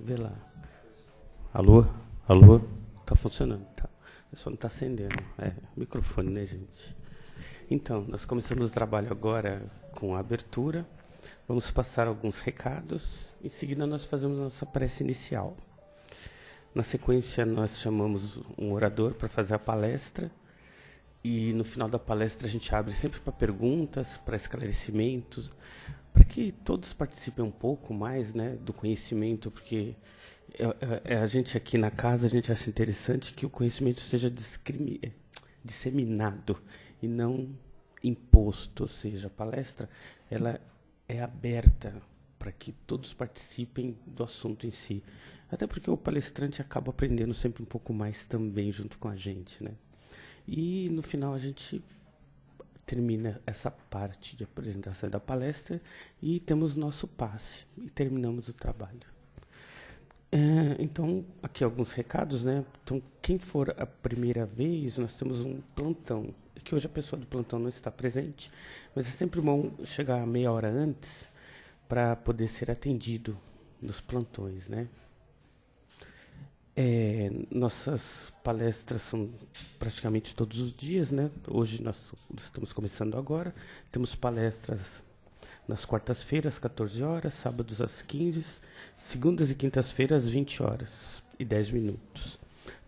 Vê lá. Alô? Alô? Tá funcionando, tá? Só não tá acendendo. Microfone, né, gente? Então, nós começamos o trabalho agora com a abertura. Vamos passar alguns recados. Em seguida, nós fazemos a nossa prece inicial. Na sequência, nós chamamos um orador para fazer a palestra. E no final da palestra, a gente abre sempre para perguntas, para esclarecimentos, para que todos participem um pouco mais, né, do conhecimento, porque a gente aqui na casa, a gente acha interessante que o conhecimento seja disseminado e não imposto, ou seja, a palestra ela é aberta para que todos participem do assunto em si. Até porque o palestrante acaba aprendendo sempre um pouco mais também junto com a gente, né? E no final a gente termina essa parte de apresentação da palestra e temos nosso passe e terminamos o trabalho. Então, aqui alguns recados, né? Então, quem for a primeira vez, nós temos um plantão. Que hoje a pessoa do plantão não está presente, mas é sempre bom chegar meia hora antes para poder ser atendido nos plantões, né? Nossas palestras são praticamente todos os dias, né? Hoje nós estamos começando agora. Temos palestras nas quartas-feiras, 14 horas, sábados às 15, segundas e quintas-feiras, 20 horas e 10 minutos.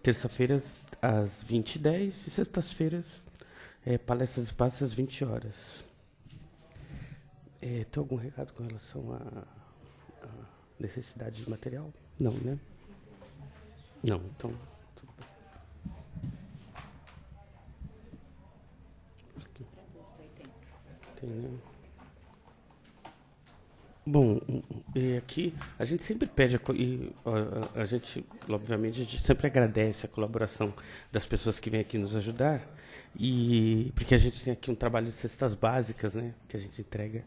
Terça-feiras, às 20h10 e sextas-feiras, palestras e passos às 20 horas. Tem algum recado com relação à necessidade de material? Não, né? Não, então, tudo bem. Tem, né? Bom, e aqui a gente sempre pede, a gente, obviamente, a gente sempre agradece a colaboração das pessoas que vêm aqui nos ajudar, porque a gente tem aqui um trabalho de cestas básicas, né, que a gente entrega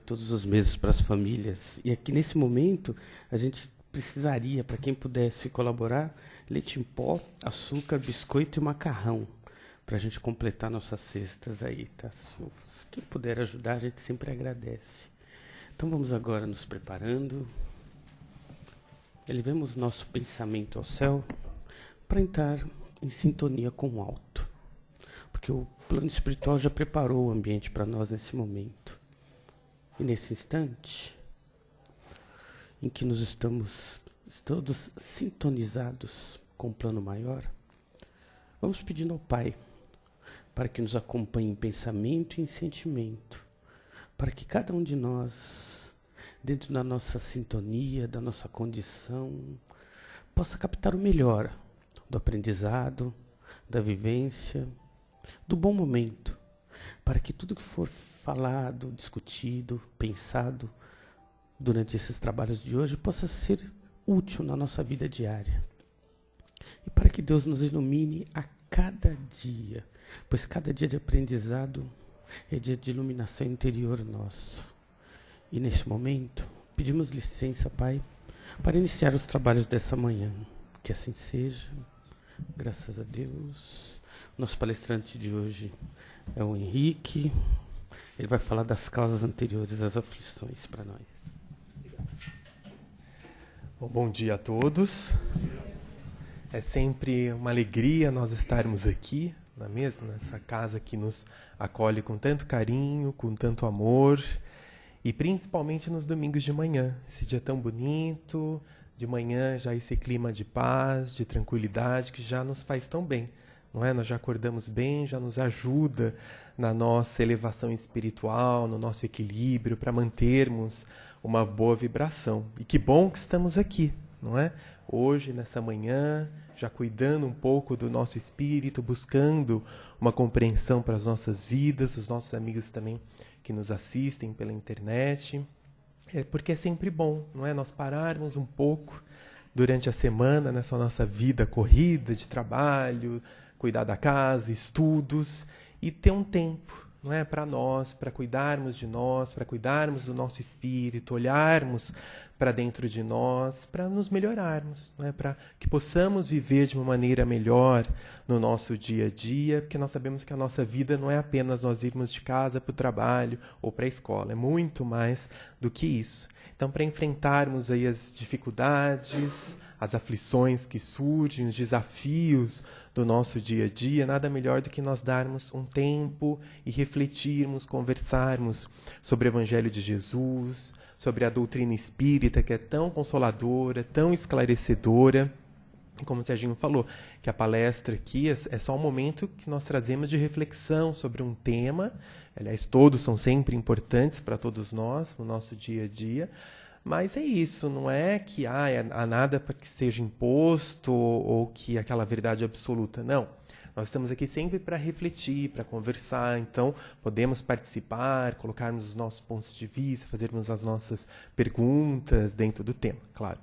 todos os meses para as famílias. E aqui, nesse momento, a gente precisaria, para quem pudesse colaborar, leite em pó, açúcar, biscoito e macarrão, para a gente completar nossas cestas aí, tá? Se quem puder ajudar, a gente sempre agradece. Então vamos agora nos preparando. Elevemos nosso pensamento ao céu para entrar em sintonia com o alto. Porque o plano espiritual já preparou o ambiente para nós nesse momento. E nesse instante em que nos estamos todos sintonizados com o plano maior, vamos pedindo ao Pai para que nos acompanhe em pensamento e em sentimento, para que cada um de nós, dentro da nossa sintonia, da nossa condição, possa captar o melhor do aprendizado, da vivência, do bom momento, para que tudo que for falado, discutido, pensado durante esses trabalhos de hoje possa ser útil na nossa vida diária. E para que Deus nos ilumine a cada dia, pois cada dia de aprendizado é dia de iluminação interior nosso. E neste momento, pedimos licença, Pai, para iniciar os trabalhos dessa manhã. Que assim seja, graças a Deus. Nosso palestrante de hoje é o Henrique. Ele vai falar das causas anteriores às aflições para nós. Bom dia a todos. É sempre uma alegria nós estarmos aqui, não é mesmo? Nessa casa que nos acolhe com tanto carinho, com tanto amor, e principalmente nos domingos de manhã. Esse dia tão bonito, de manhã já esse clima de paz, de tranquilidade, que já nos faz tão bem, não é? Nós já acordamos bem, já nos ajuda na nossa elevação espiritual, no nosso equilíbrio, para mantermos uma boa vibração. E que bom que estamos aqui, não é? Hoje, nessa manhã, já cuidando um pouco do nosso espírito, buscando uma compreensão para as nossas vidas, os nossos amigos também que nos assistem pela internet. Porque é sempre bom, não é? Nós pararmos um pouco durante a semana, nessa nossa vida corrida de trabalho, cuidar da casa, estudos, e ter um tempo não é? Para nós, para cuidarmos de nós, para cuidarmos do nosso espírito, olharmos para dentro de nós, para nos melhorarmos, não é? Para que possamos viver de uma maneira melhor no nosso dia a dia, porque nós sabemos que a nossa vida não é apenas nós irmos de casa para o trabalho ou para a escola, é muito mais do que isso. Então, para enfrentarmos aí as dificuldades, as aflições que surgem, os desafios do nosso dia a dia, nada melhor do que nós darmos um tempo e refletirmos, conversarmos sobre o Evangelho de Jesus, sobre a doutrina espírita, que é tão consoladora, tão esclarecedora. E como o Serginho falou, que a palestra aqui é só um momento que nós trazemos de reflexão sobre um tema. Aliás, todos são sempre importantes para todos nós, no nosso dia a dia. Mas é isso, não é que há nada para que seja imposto ou que aquela verdade absoluta. Não. Nós estamos aqui sempre para refletir, para conversar. Então, podemos participar, colocarmos os nossos pontos de vista, fazermos as nossas perguntas dentro do tema, claro.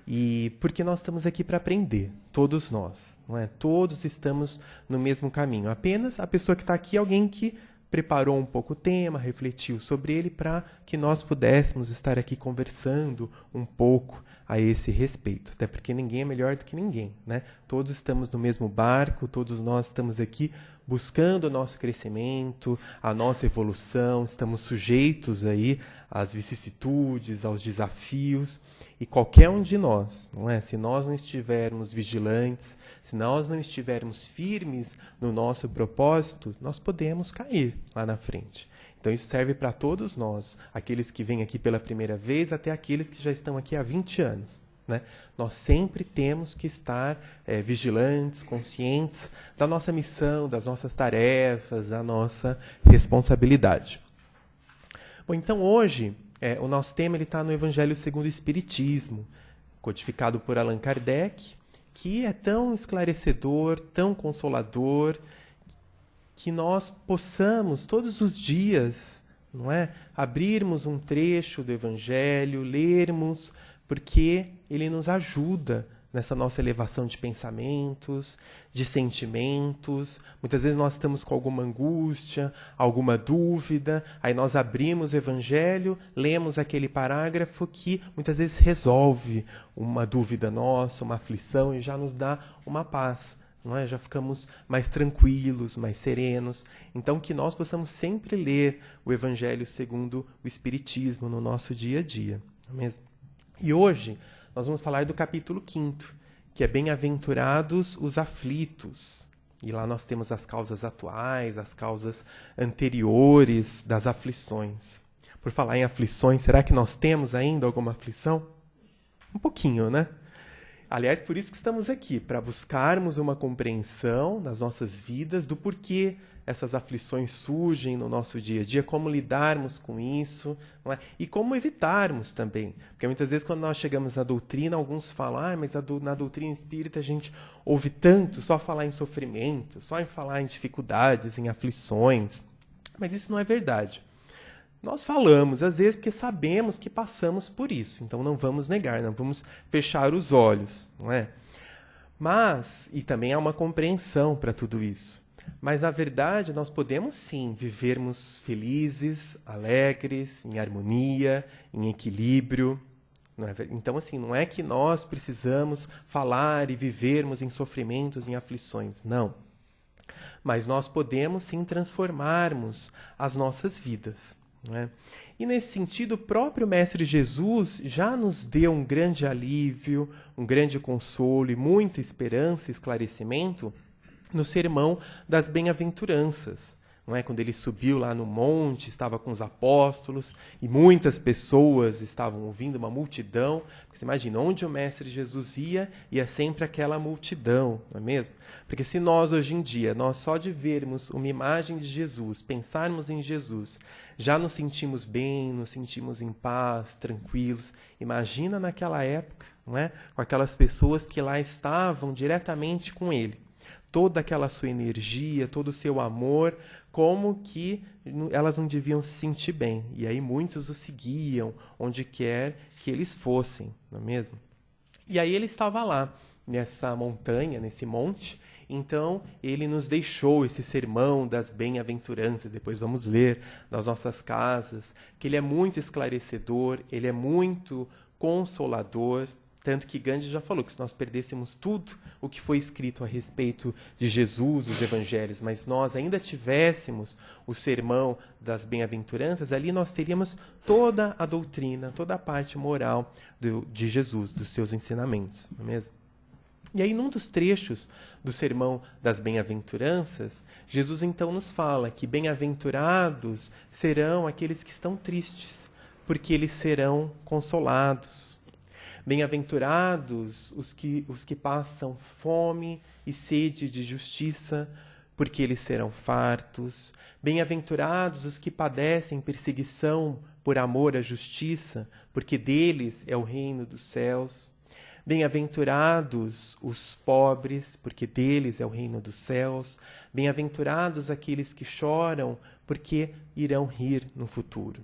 E porque nós estamos aqui para aprender, todos nós, não é? Todos estamos no mesmo caminho. Apenas a pessoa que está aqui é alguém que preparou um pouco o tema, refletiu sobre ele para que nós pudéssemos estar aqui conversando um pouco a esse respeito. Até porque ninguém é melhor do que ninguém, né? Todos estamos no mesmo barco, todos nós estamos aqui buscando o nosso crescimento, a nossa evolução, estamos sujeitos aí às vicissitudes, aos desafios, e qualquer um de nós, não é? Se nós não estivermos vigilantes, se nós não estivermos firmes no nosso propósito, nós podemos cair lá na frente. Então isso serve para todos nós, aqueles que vêm aqui pela primeira vez até aqueles que já estão aqui há 20 anos. Né? Nós sempre temos que estar vigilantes, conscientes da nossa missão, das nossas tarefas, da nossa responsabilidade. Bom, então hoje o nosso tema está no Evangelho segundo o Espiritismo, codificado por Allan Kardec, que é tão esclarecedor, tão consolador, que nós possamos todos os dias, não é, abrirmos um trecho do Evangelho, lermos, porque ele nos ajuda nessa nossa elevação de pensamentos, de sentimentos. Muitas vezes nós estamos com alguma angústia, alguma dúvida, aí nós abrimos o Evangelho, lemos aquele parágrafo que muitas vezes resolve uma dúvida nossa, uma aflição, e já nos dá uma paz. Não é? Já ficamos mais tranquilos, mais serenos. Então, que nós possamos sempre ler o Evangelho segundo o Espiritismo no nosso dia a dia. Não é mesmo? E hoje nós vamos falar do capítulo 5º, que é Bem-aventurados os aflitos. E lá nós temos as causas atuais, as causas anteriores das aflições. Por falar em aflições, será que nós temos ainda alguma aflição? Um pouquinho, né? Aliás, por isso que estamos aqui, para buscarmos uma compreensão nas nossas vidas do porquê essas aflições surgem no nosso dia a dia, como lidarmos com isso, não é? E como evitarmos também. Porque muitas vezes quando nós chegamos na doutrina, alguns falam, mas na doutrina espírita a gente ouve tanto só falar em sofrimento, só em falar em dificuldades, em aflições. Mas isso não é verdade. Nós falamos, às vezes, porque sabemos que passamos por isso. Então, não vamos negar, não vamos fechar os olhos, não é? Mas, e também há uma compreensão para tudo isso. Mas, na verdade, nós podemos, sim, vivermos felizes, alegres, em harmonia, em equilíbrio. Não é? Então, assim, não é que nós precisamos falar e vivermos em sofrimentos, em aflições. Não. Mas nós podemos, sim, transformarmos as nossas vidas. Não é? E, nesse sentido, o próprio Mestre Jesus já nos deu um grande alívio, um grande consolo e muita esperança e esclarecimento no Sermão das Bem-aventuranças. Não é? Quando ele subiu lá no monte, estava com os apóstolos e muitas pessoas estavam ouvindo, uma multidão. Você imagina, onde o Mestre Jesus ia sempre aquela multidão, não é mesmo? Porque se nós, hoje em dia, nós só de vermos uma imagem de Jesus, pensarmos em Jesus, já nos sentimos bem, nos sentimos em paz, tranquilos. Imagina naquela época, não é? Com aquelas pessoas que lá estavam diretamente com ele. Toda aquela sua energia, todo o seu amor, como que elas não deviam se sentir bem. E aí muitos o seguiam, onde quer que eles fossem, não é mesmo? E aí ele estava lá, nessa montanha, nesse monte. Então, ele nos deixou esse sermão das bem-aventuranças, depois vamos ler nas nossas casas, que ele é muito esclarecedor, ele é muito consolador, tanto que Gandhi já falou que se nós perdêssemos tudo o que foi escrito a respeito de Jesus, os evangelhos, mas nós ainda tivéssemos o sermão das bem-aventuranças, ali nós teríamos toda a doutrina, toda a parte moral de Jesus, dos seus ensinamentos, não é mesmo? E aí, num dos trechos do sermão das bem-aventuranças, Jesus então nos fala que bem-aventurados serão aqueles que estão tristes, porque eles serão consolados. Bem-aventurados os que passam fome e sede de justiça, porque eles serão fartos. Bem-aventurados os que padecem perseguição por amor à justiça, porque deles é o reino dos céus. Bem-aventurados os pobres, porque deles é o reino dos céus. Bem-aventurados aqueles que choram, porque irão rir no futuro.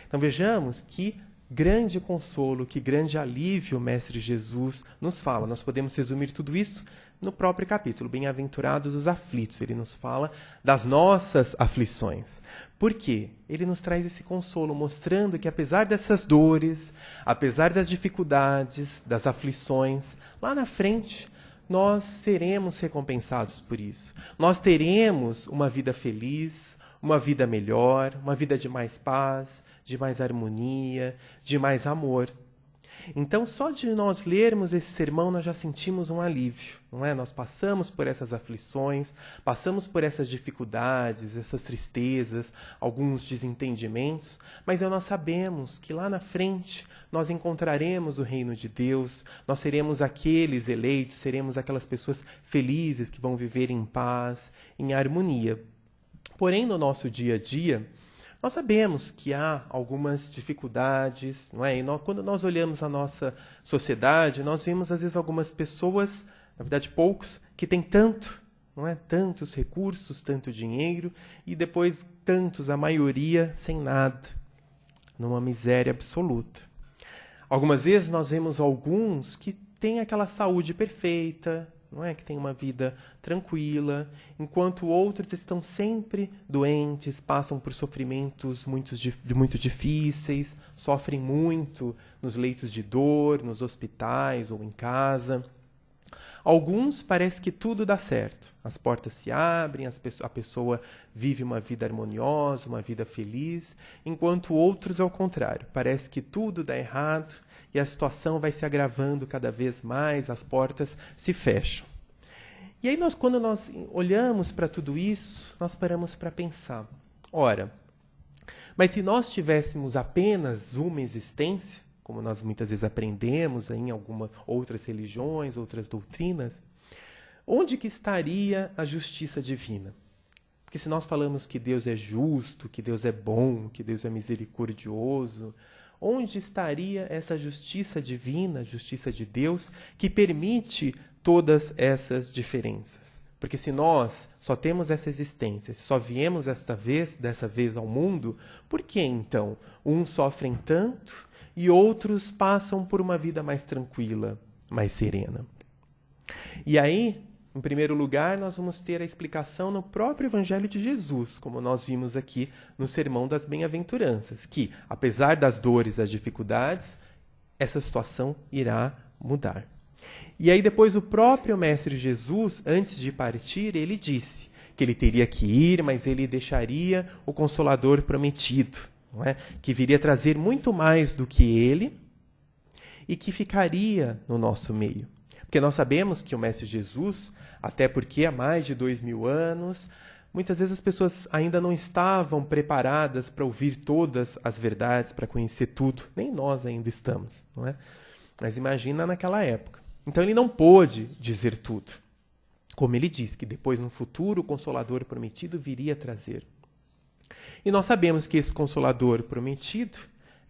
Então vejamos que grande consolo, que grande alívio o Mestre Jesus nos fala. Nós podemos resumir tudo isso no próprio capítulo. Bem-aventurados os aflitos. Ele nos fala das nossas aflições. Por quê? Ele nos traz esse consolo, mostrando que apesar dessas dores, apesar das dificuldades, das aflições, lá na frente, nós seremos recompensados por isso. Nós teremos uma vida feliz, uma vida melhor, uma vida de mais paz, de mais harmonia, de mais amor. Então, só de nós lermos esse sermão, nós já sentimos um alívio, não é? Nós passamos por essas aflições, passamos por essas dificuldades, essas tristezas, alguns desentendimentos, mas nós sabemos que lá na frente nós encontraremos o reino de Deus, nós seremos aqueles eleitos, seremos aquelas pessoas felizes que vão viver em paz, em harmonia. Porém, no nosso dia a dia, nós sabemos que há algumas dificuldades, não é? E quando nós olhamos a nossa sociedade, nós vemos, às vezes, algumas pessoas, na verdade, poucos, que têm tanto, não é? Tantos recursos, tanto dinheiro, e depois tantos, a maioria, sem nada, numa miséria absoluta. Algumas vezes nós vemos alguns que têm aquela saúde perfeita, não é? Que tem uma vida tranquila, enquanto outros estão sempre doentes, passam por sofrimentos muito difíceis, sofrem muito nos leitos de dor, nos hospitais ou em casa. Alguns parece que tudo dá certo, as portas se abrem, a pessoa vive uma vida harmoniosa, uma vida feliz, enquanto outros, ao contrário, parece que tudo dá errado, e a situação vai se agravando cada vez mais, as portas se fecham. E aí, quando nós olhamos para tudo isso, nós paramos para pensar. Ora, mas se nós tivéssemos apenas uma existência, como nós muitas vezes aprendemos em algumas outras religiões, outras doutrinas, onde que estaria a justiça divina? Porque se nós falamos que Deus é justo, que Deus é bom, que Deus é misericordioso, onde estaria essa justiça divina, justiça de Deus, que permite todas essas diferenças? Porque se nós só temos essa existência, se só viemos dessa vez ao mundo, por que então uns sofrem tanto e outros passam por uma vida mais tranquila, mais serena? E aí, em primeiro lugar, nós vamos ter a explicação no próprio Evangelho de Jesus, como nós vimos aqui no Sermão das Bem-aventuranças, que, apesar das dores e das dificuldades, essa situação irá mudar. E aí depois o próprio Mestre Jesus, antes de partir, ele disse que ele teria que ir, mas ele deixaria o Consolador prometido, não é? Que viria trazer muito mais do que ele e que ficaria no nosso meio. Porque nós sabemos que o Mestre Jesus, até porque há mais de 2000 anos, muitas vezes as pessoas ainda não estavam preparadas para ouvir todas as verdades, para conhecer tudo. Nem nós ainda estamos, não é? Mas imagina naquela época. Então ele não pôde dizer tudo. Como ele disse, que depois, no futuro, o Consolador prometido viria trazer. E nós sabemos que esse Consolador prometido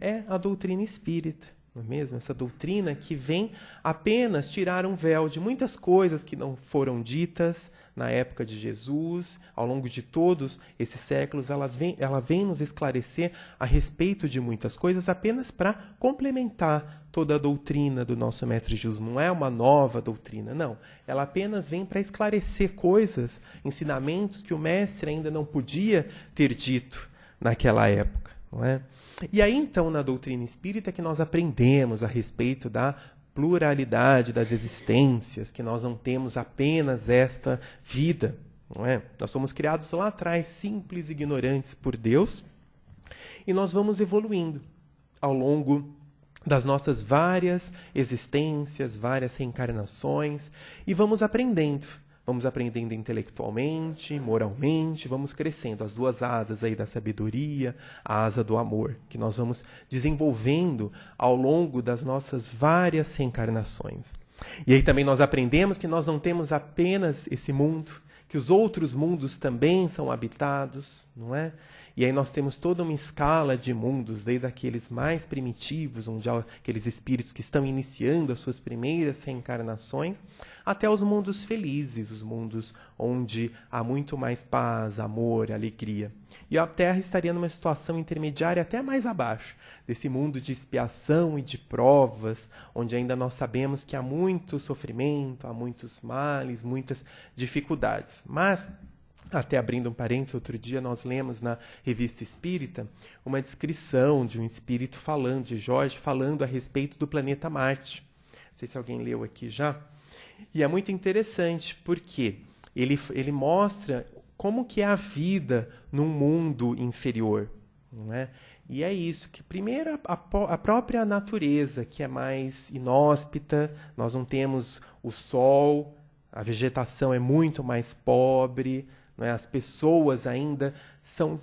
é a doutrina espírita. não é mesmo? Essa doutrina que vem apenas tirar um véu de muitas coisas que não foram ditas na época de Jesus, ao longo de todos esses séculos, ela vem nos esclarecer a respeito de muitas coisas apenas para complementar toda a doutrina do nosso Mestre Jesus. Não é uma nova doutrina, não. Ela apenas vem para esclarecer coisas, ensinamentos que o Mestre ainda não podia ter dito naquela época, não é? E aí, então, na doutrina espírita que nós aprendemos a respeito da pluralidade das existências, que nós não temos apenas esta vida, não é? Nós somos criados lá atrás, simples e ignorantes por Deus, e nós vamos evoluindo ao longo das nossas várias existências, várias reencarnações, e vamos aprendendo intelectualmente, moralmente, vamos crescendo. As duas asas aí da sabedoria, a asa do amor, que nós vamos desenvolvendo ao longo das nossas várias reencarnações. E aí também nós aprendemos que nós não temos apenas esse mundo, que os outros mundos também são habitados, não é? E aí nós temos toda uma escala de mundos, desde aqueles mais primitivos, onde há aqueles espíritos que estão iniciando as suas primeiras reencarnações, até os mundos felizes, os mundos onde há muito mais paz, amor, alegria. E a Terra estaria numa situação intermediária até mais abaixo, desse mundo de expiação e de provas, onde ainda nós sabemos que há muito sofrimento, há muitos males, muitas dificuldades. Mas, até abrindo um parênteses, outro dia nós lemos na Revista Espírita uma descrição de um espírito falando, de Jorge, falando a respeito do planeta Marte. Não sei se alguém leu aqui já. E é muito interessante porque ele mostra como que é a vida num mundo inferior, não é? E é isso, que primeiro a própria natureza, que é mais inóspita, nós não temos o sol, a vegetação é muito mais pobre, não é? As pessoas ainda estão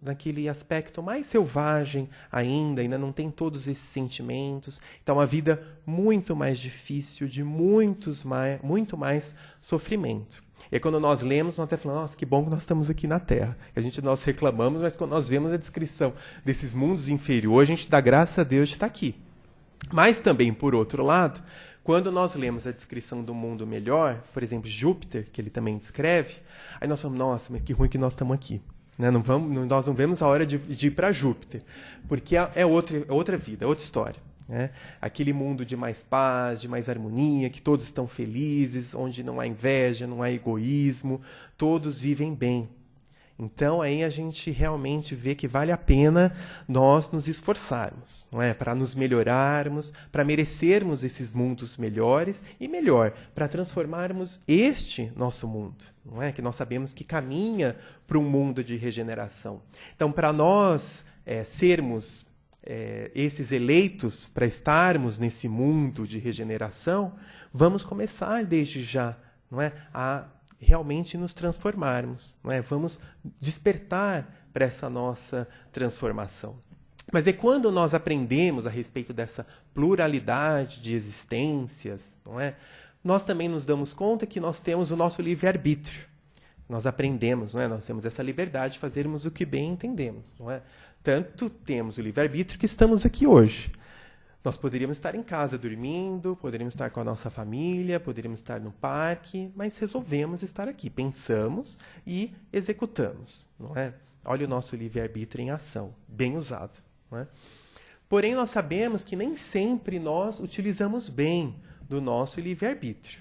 naquele aspecto mais selvagem ainda não tem todos esses sentimentos. Então, a vida muito mais difícil, de muito mais sofrimento. E aí, quando nós lemos, nós até falamos, nossa, que bom que nós estamos aqui na Terra. Nós reclamamos, mas quando nós vemos a descrição desses mundos inferiores, a gente dá graças a Deus de estar aqui. Mas também, por outro lado, quando nós lemos a descrição do mundo melhor, por exemplo, Júpiter, que ele também descreve, aí nós falamos, nossa, mas que ruim que nós estamos aqui. Né? Nós não vemos a hora de ir para Júpiter, porque é outra vida, é outra história. Né? Aquele mundo de mais paz, de mais harmonia, que todos estão felizes, onde não há inveja, não há egoísmo, todos vivem bem. Então, aí a gente realmente vê que vale a pena nós nos esforçarmos, não é? Para nos melhorarmos, para merecermos esses mundos melhores e, melhor, para transformarmos este nosso mundo, não é? Que nós sabemos que caminha para um mundo de regeneração. Então, para nós sermos esses eleitos, para estarmos nesse mundo de regeneração, vamos começar desde já, não é? A realmente nos transformarmos, não é? Vamos despertar para essa nossa transformação. Mas é quando nós aprendemos a respeito dessa pluralidade de existências, não é? Nós também nos damos conta que nós temos o nosso livre-arbítrio. Nós aprendemos, não é? Nós temos essa liberdade de fazermos o que bem entendemos, não é? Tanto temos o livre-arbítrio que estamos aqui hoje. Nós poderíamos estar em casa dormindo, poderíamos estar com a nossa família, poderíamos estar no parque, mas resolvemos estar aqui. Pensamos e executamos, não é? Olha o nosso livre-arbítrio em ação, bem usado, não é? Porém, nós sabemos que nem sempre nós utilizamos bem do nosso livre-arbítrio.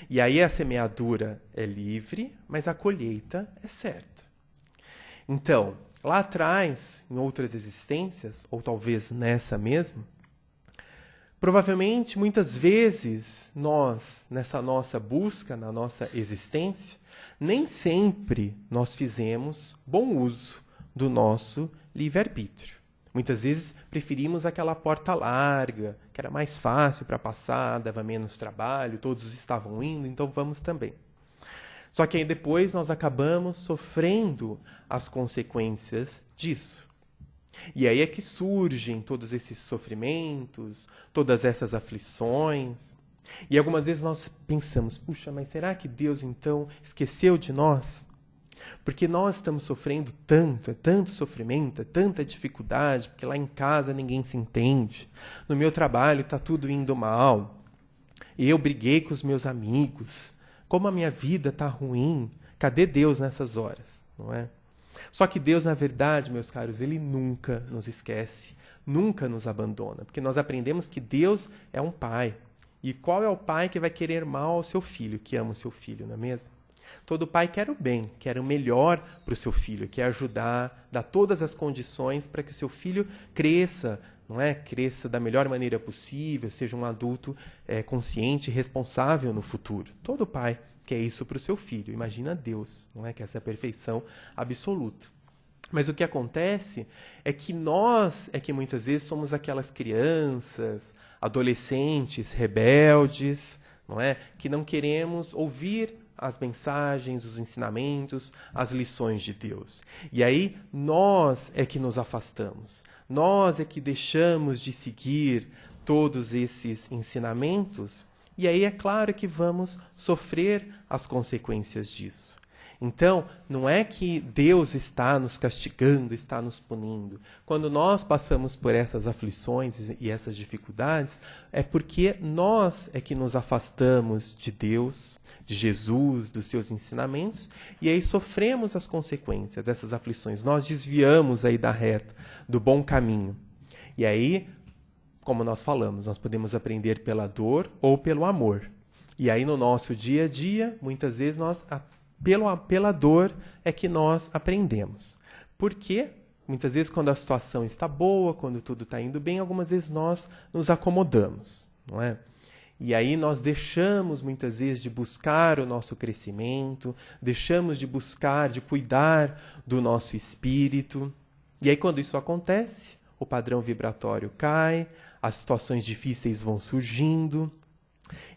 E aí a semeadura é livre, mas a colheita é certa. Então, lá atrás, em outras existências, ou talvez nessa mesma, provavelmente, muitas vezes, nós, nessa nossa busca, na nossa existência, nem sempre nós fizemos bom uso do nosso livre-arbítrio. Muitas vezes preferimos aquela porta larga, que era mais fácil para passar, dava menos trabalho, todos estavam indo, então vamos também. Só que aí depois nós acabamos sofrendo as consequências disso. E aí é que surgem todos esses sofrimentos, todas essas aflições. E algumas vezes nós pensamos, puxa, mas será que Deus então esqueceu de nós? Porque nós estamos sofrendo tanto, é tanto sofrimento, é tanta dificuldade, porque lá em casa ninguém se entende. No meu trabalho está tudo indo mal. E eu briguei com os meus amigos. Como a minha vida está ruim. Cadê Deus nessas horas? Não é? Só que Deus, na verdade, meus caros, Ele nunca nos esquece, nunca nos abandona. Porque nós aprendemos que Deus é um pai. E qual é o pai que vai querer mal ao seu filho, que ama o seu filho, não é mesmo? Todo pai quer o bem, quer o melhor para o seu filho, quer ajudar, dar todas as condições para que o seu filho cresça, não é? Cresça da melhor maneira possível, seja um adulto consciente e responsável no futuro. Todo pai quer isso para o seu filho. Imagina Deus, não é? Que essa é a perfeição absoluta. Mas o que acontece é que nós muitas vezes somos aquelas crianças, adolescentes, rebeldes, não é? Que não queremos ouvir as mensagens, os ensinamentos, as lições de Deus. E aí nós é que nos afastamos. Nós é que deixamos de seguir todos esses ensinamentos. E aí é claro que vamos sofrer as consequências disso. Então, não é que Deus está nos castigando, está nos punindo. Quando nós passamos por essas aflições e essas dificuldades, é porque nós é que nos afastamos de Deus, de Jesus, dos seus ensinamentos, e aí sofremos as consequências dessas aflições. Nós desviamos aí da reta, do bom caminho. E aí, como nós falamos, nós podemos aprender pela dor ou pelo amor. E aí, no nosso dia a dia, muitas vezes pela dor é que nós aprendemos. Porque, muitas vezes, quando a situação está boa, quando tudo está indo bem, algumas vezes nós nos acomodamos, não é? E aí nós deixamos, muitas vezes, de buscar o nosso crescimento, deixamos de buscar, de cuidar do nosso espírito. E aí, quando isso acontece, o padrão vibratório cai, as situações difíceis vão surgindo.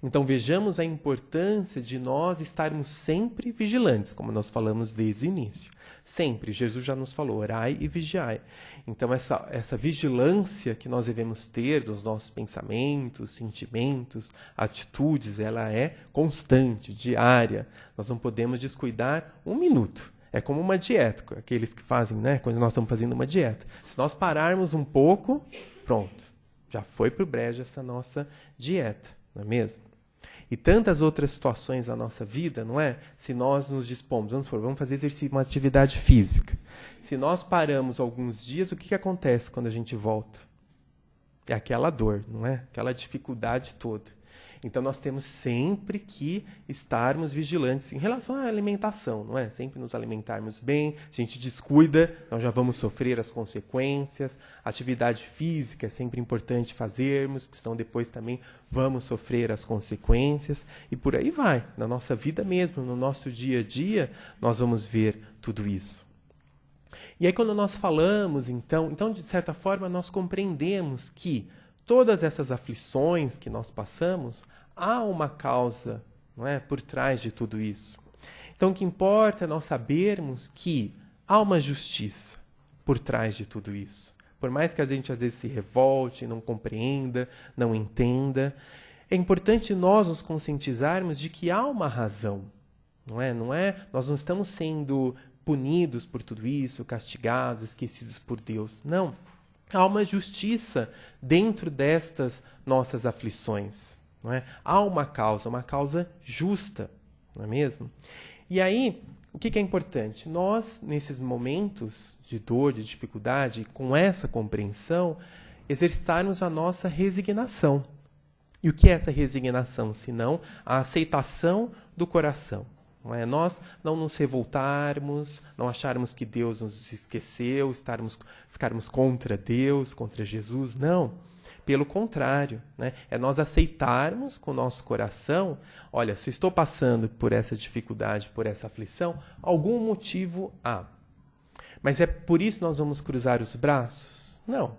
Então vejamos a importância de nós estarmos sempre vigilantes, como nós falamos desde o início. Sempre, Jesus já nos falou, orai e vigiai. Então essa vigilância que nós devemos ter dos nossos pensamentos, sentimentos, atitudes, ela é constante, diária. Nós não podemos descuidar um minuto. É como uma dieta, aqueles que fazem, né, quando nós estamos fazendo uma dieta. Se nós pararmos um pouco, pronto, já foi para o brejo essa nossa dieta. Não é mesmo? E tantas outras situações da nossa vida, não é? Se nós nos dispomos, vamos fazer exercício, uma atividade física. Se nós paramos alguns dias, o que acontece quando a gente volta? É aquela dor, não é? Aquela dificuldade toda. Então nós temos sempre que estarmos vigilantes em relação à alimentação, não é? Sempre nos alimentarmos bem, se a gente descuida, nós já vamos sofrer as consequências. Atividade física é sempre importante fazermos, porque senão depois também vamos sofrer as consequências. E por aí vai, na nossa vida mesmo, no nosso dia a dia, nós vamos ver tudo isso. E aí quando nós falamos, então de certa forma, nós compreendemos que todas essas aflições que nós passamos, há uma causa, não é, por trás de tudo isso. Então, o que importa é nós sabermos que há uma justiça por trás de tudo isso. Por mais que a gente às vezes se revolte, não compreenda, não entenda, é importante nós nos conscientizarmos de que há uma razão. Não é? Nós não estamos sendo punidos por tudo isso, castigados, esquecidos por Deus. Não. Há uma justiça dentro destas nossas aflições. Não é? Há uma causa justa, não é mesmo? E aí, o que é importante? Nós, nesses momentos de dor, de dificuldade, com essa compreensão, exercitarmos a nossa resignação. E o que é essa resignação? Senão a aceitação do coração. Não é? Nós não nos revoltarmos, não acharmos que Deus nos esqueceu, ficarmos contra Deus, contra Jesus. Não. Pelo contrário, né? É nós aceitarmos com o nosso coração, olha, se eu estou passando por essa dificuldade, por essa aflição, algum motivo há. Mas é por isso que nós vamos cruzar os braços? Não.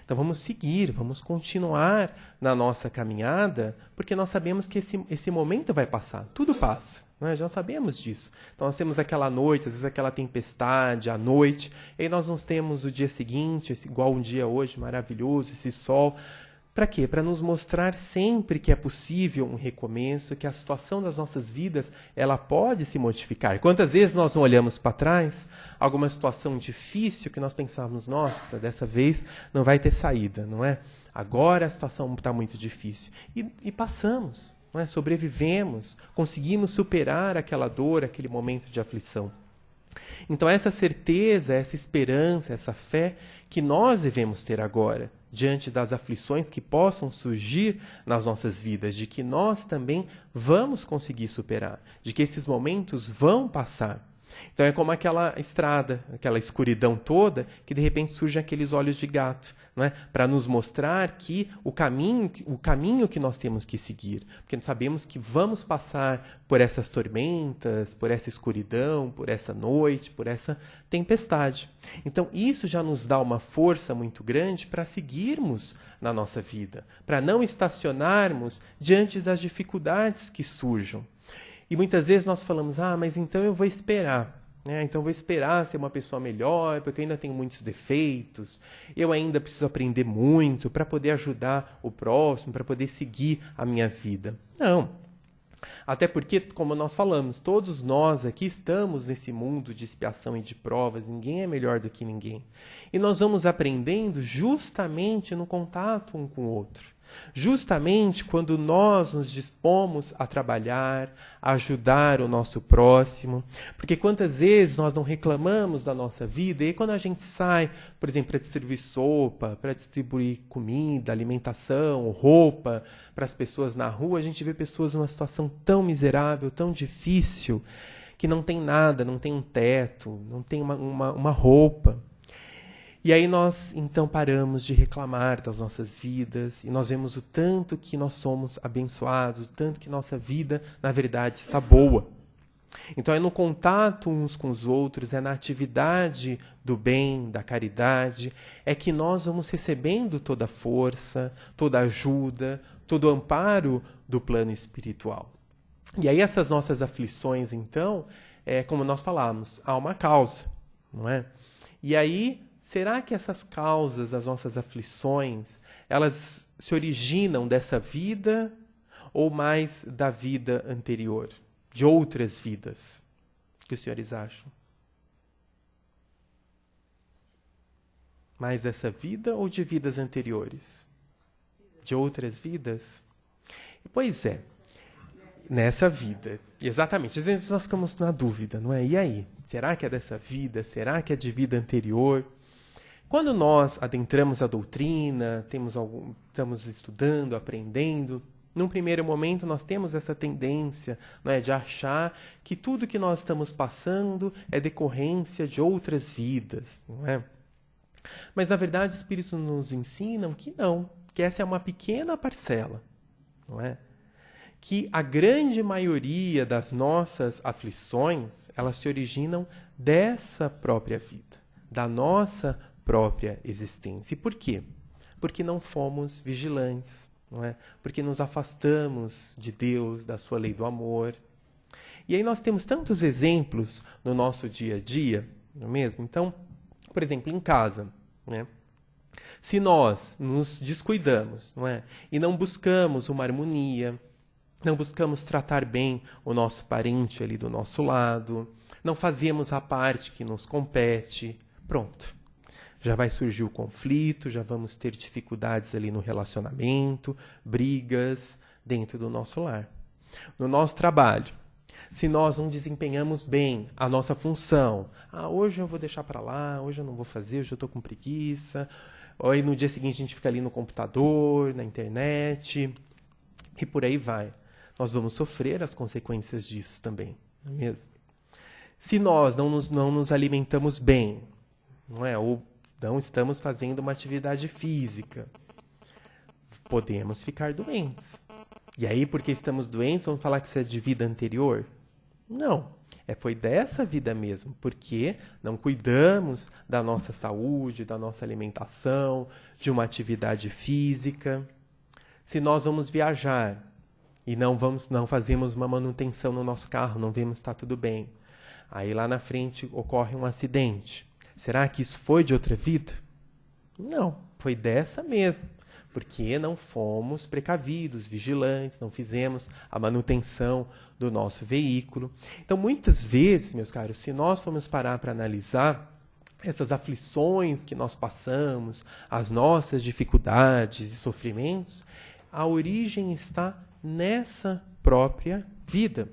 Então vamos seguir, vamos continuar na nossa caminhada, porque nós sabemos que esse momento vai passar, tudo passa. Já sabemos disso. Então nós temos aquela noite, às vezes aquela tempestade à noite, e aí nós não temos o dia seguinte, igual um dia hoje, maravilhoso, esse sol. Para quê? Para nos mostrar sempre que é possível um recomeço, que a situação das nossas vidas ela pode se modificar. Quantas vezes nós não olhamos para trás, alguma situação difícil que nós pensávamos, nossa, dessa vez não vai ter saída, não é? Agora a situação está muito difícil. E passamos, não é? Sobrevivemos, conseguimos superar aquela dor, aquele momento de aflição. Então essa certeza, essa esperança, essa fé que nós devemos ter agora, diante das aflições que possam surgir nas nossas vidas, de que nós também vamos conseguir superar, de que esses momentos vão passar. Então é como aquela estrada, aquela escuridão toda, que de repente surgem aqueles olhos de gato, não é? Para nos mostrar que o caminho que nós temos que seguir, porque nós sabemos que vamos passar por essas tormentas, por essa escuridão, por essa noite, por essa tempestade. Então isso já nos dá uma força muito grande para seguirmos na nossa vida, para não estacionarmos diante das dificuldades que surjam. E muitas vezes nós falamos, mas então eu vou esperar. Então eu vou esperar ser uma pessoa melhor, porque eu ainda tenho muitos defeitos, eu ainda preciso aprender muito para poder ajudar o próximo, para poder seguir a minha vida. Não. Até porque, como nós falamos, todos nós aqui estamos nesse mundo de expiação e de provas, ninguém é melhor do que ninguém. E nós vamos aprendendo justamente no contato um com o outro. Justamente quando nós nos dispomos a trabalhar, a ajudar o nosso próximo. Porque quantas vezes nós não reclamamos da nossa vida, e quando a gente sai, por exemplo, para distribuir sopa, para distribuir comida, alimentação, roupa para as pessoas na rua, a gente vê pessoas numa situação tão miserável, tão difícil, que não tem nada, não tem um teto, não tem uma roupa. E aí nós, então, paramos de reclamar das nossas vidas e nós vemos o tanto que nós somos abençoados, o tanto que nossa vida, na verdade, está boa. Então é no contato uns com os outros, é na atividade do bem, da caridade, é que nós vamos recebendo toda a força, toda a ajuda, todo o amparo do plano espiritual. E aí essas nossas aflições, então, como nós falamos, há uma causa, não é? E aí, será que essas causas, as nossas aflições, elas se originam dessa vida ou mais da vida anterior? De outras vidas? O que os senhores acham? Mais dessa vida ou de vidas anteriores? De outras vidas? Pois é, nessa vida. Exatamente. Às vezes nós ficamos na dúvida, não é? E aí? Será que é dessa vida? Será que é de vida anterior? Quando nós adentramos a doutrina, estamos estudando, aprendendo, num primeiro momento nós temos essa tendência, não é, de achar que tudo que nós estamos passando é decorrência de outras vidas, não é? Mas, na verdade, os Espíritos nos ensinam que não, que essa é uma pequena parcela, não é? Que a grande maioria das nossas aflições, elas se originam dessa própria vida, da nossa própria existência. E por quê? Porque não fomos vigilantes, não é? Porque nos afastamos de Deus, da sua lei do amor. E aí nós temos tantos exemplos no nosso dia a dia, não é mesmo? Então, por exemplo, em casa, né? Se nós nos descuidamos, não é? E não buscamos uma harmonia, não buscamos tratar bem o nosso parente ali do nosso lado, não fazemos a parte que nos compete, pronto. Já vai surgir o conflito, já vamos ter dificuldades ali no relacionamento, brigas dentro do nosso lar. No nosso trabalho, se nós não desempenhamos bem a nossa função, hoje eu vou deixar para lá, hoje eu não vou fazer, hoje eu estou com preguiça, ou aí no dia seguinte a gente fica ali no computador, na internet, e por aí vai. Nós vamos sofrer as consequências disso também, não é mesmo? Se nós não nos alimentamos bem, não é? Ou não estamos fazendo uma atividade física, podemos ficar doentes. E aí, porque estamos doentes, vamos falar que isso é de vida anterior? Não, foi dessa vida mesmo, porque não cuidamos da nossa saúde, da nossa alimentação, de uma atividade física. Se nós vamos viajar e não fazemos uma manutenção no nosso carro, não vemos se está tudo bem, aí lá na frente ocorre um acidente. Será que isso foi de outra vida? Não, foi dessa mesmo. Porque não fomos precavidos, vigilantes, não fizemos a manutenção do nosso veículo. Então, muitas vezes, meus caros, se nós formos parar para analisar essas aflições que nós passamos, as nossas dificuldades e sofrimentos, a origem está nessa própria vida.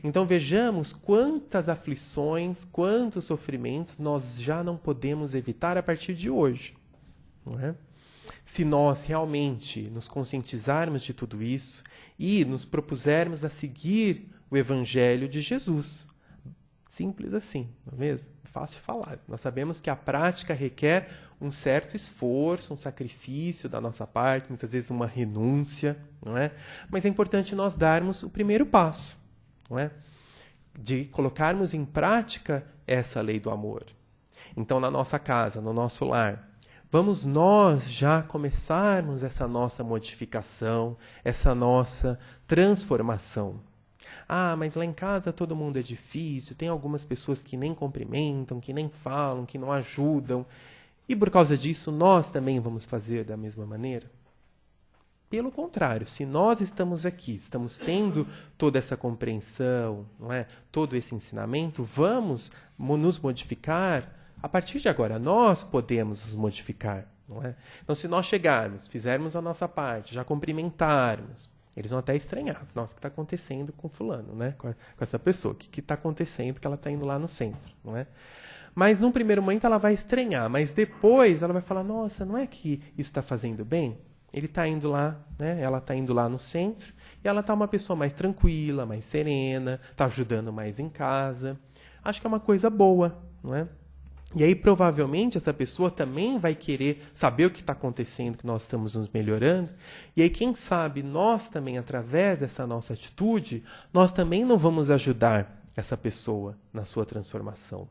Então vejamos quantas aflições, quantos sofrimentos nós já não podemos evitar a partir de hoje, não é? Se nós realmente nos conscientizarmos de tudo isso e nos propusermos a seguir o Evangelho de Jesus. Simples assim, não é mesmo? Fácil de falar. Nós sabemos que a prática requer um certo esforço, um sacrifício da nossa parte, muitas vezes uma renúncia, não é? Mas é importante nós darmos o primeiro passo, não é? De colocarmos em prática essa lei do amor. Então, na nossa casa, no nosso lar, vamos nós já começarmos essa nossa modificação, essa nossa transformação. Ah, mas lá em casa todo mundo é difícil, tem algumas pessoas que nem cumprimentam, que nem falam, que não ajudam. E por causa disso, nós também vamos fazer da mesma maneira? Pelo contrário, se nós estamos aqui, estamos tendo toda essa compreensão, não é? Todo esse ensinamento, vamos nos modificar. A partir de agora, nós podemos nos modificar, não é? Então, se nós chegarmos, fizermos a nossa parte, já cumprimentarmos, eles vão até estranhar. Nossa, o que está acontecendo com fulano, né? Com essa pessoa? O que está acontecendo que ela está indo lá no centro, não é? Mas, num primeiro momento, ela vai estranhar, mas depois ela vai falar, nossa, não é que isso está fazendo bem? Ele está indo lá, né? Ela está indo lá no centro, e ela está uma pessoa mais tranquila, mais serena, está ajudando mais em casa. Acho que é uma coisa boa, não é? E aí, provavelmente, essa pessoa também vai querer saber o que está acontecendo, que nós estamos nos melhorando. E aí, quem sabe, nós também, através dessa nossa atitude, nós também não vamos ajudar essa pessoa na sua transformação.